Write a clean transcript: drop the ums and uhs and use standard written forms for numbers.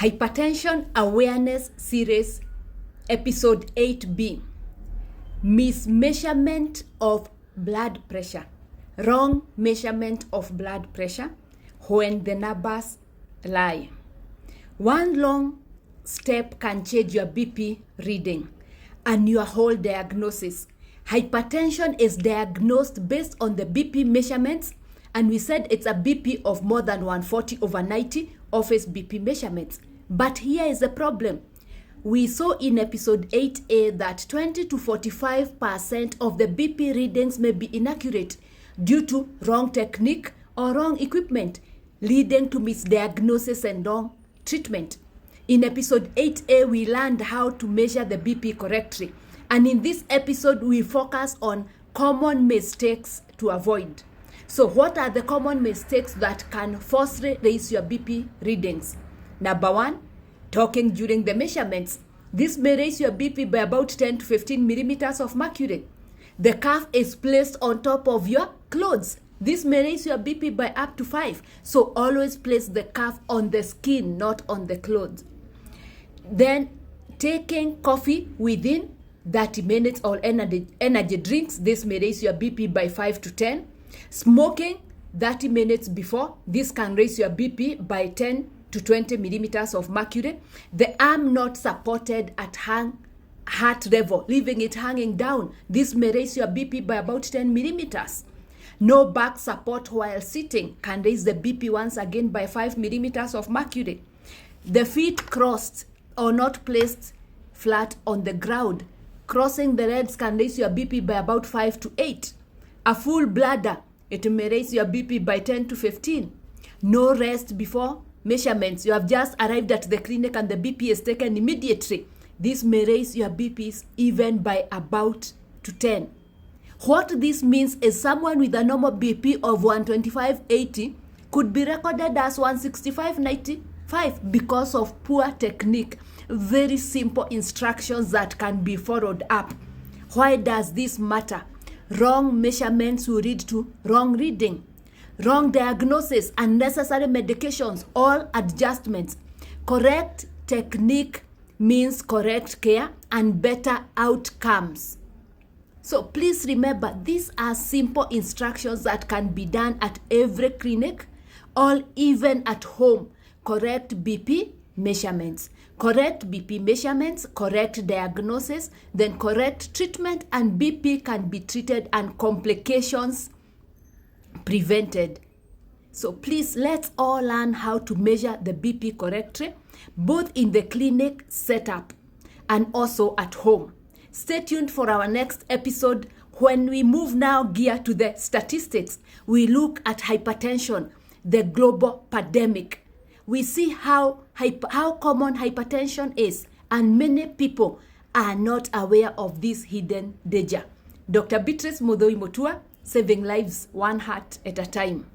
Hypertension Awareness Series, Episode 8B, Mismeasurement of Blood Pressure. Wrong measurement of blood pressure when the numbers lie. One long step can change your BP reading and your whole diagnosis. Hypertension is diagnosed based on the BP measurements, and we said it's a BP of more than 140/90 office BP measurements. But here is the problem. We saw in episode 8A that 20 to 45% of the BP readings may be inaccurate due to wrong technique or wrong equipment, leading to misdiagnosis and wrong treatment. In episode 8A, we learned how to measure the BP correctly. And in this episode, we focus on common mistakes to avoid. So what are the common mistakes that can falsely raise your BP readings? Number one, talking during the measurements. This may raise your BP by about 10 to 15 millimeters of mercury. The cuff is placed on top of your clothes. This may raise your BP by up to 5. So always place the cuff on the skin, not on the clothes. Then taking coffee within 30 minutes or energy drinks. This may raise your BP by 5 to 10. Smoking 30 minutes before. This can raise your BP by 10 to 20 millimeters of mercury. The arm not supported at heart level, leaving it hanging down. This may raise your BP by about 10 millimeters. No back support while sitting can raise the BP once again by 5 millimeters of mercury. The feet crossed or not placed flat on the ground. Crossing the legs can raise your BP by about 5 to 8. A full bladder, it may raise your BP by 10 to 15. No rest before measurements. You have just arrived at the clinic and the BP is taken immediately. This may raise your BPs even by about to 10. What this means is someone with a normal BP of 125/80 could be recorded as 165/95 because of poor technique. Very simple instructions that can be followed up. Why does this matter? Wrong measurements will lead to wrong reading, wrong diagnosis, unnecessary medications, all adjustments. Correct technique means correct care and better outcomes. So please remember, these are simple instructions that can be done at every clinic or even at home. Correct BP measurements. Correct BP measurements, correct diagnosis, then correct treatment, and BP can be treated and complications prevented. So please, let's all learn how to measure the BP correctly, both in the clinic setup and also at home. Stay tuned for our next episode when we move now gear to the statistics. We look at hypertension, the global pandemic. We see how common hypertension is, and many people are not aware of this hidden danger. Dr. Muthui-Mutua, saving lives one heart at a time.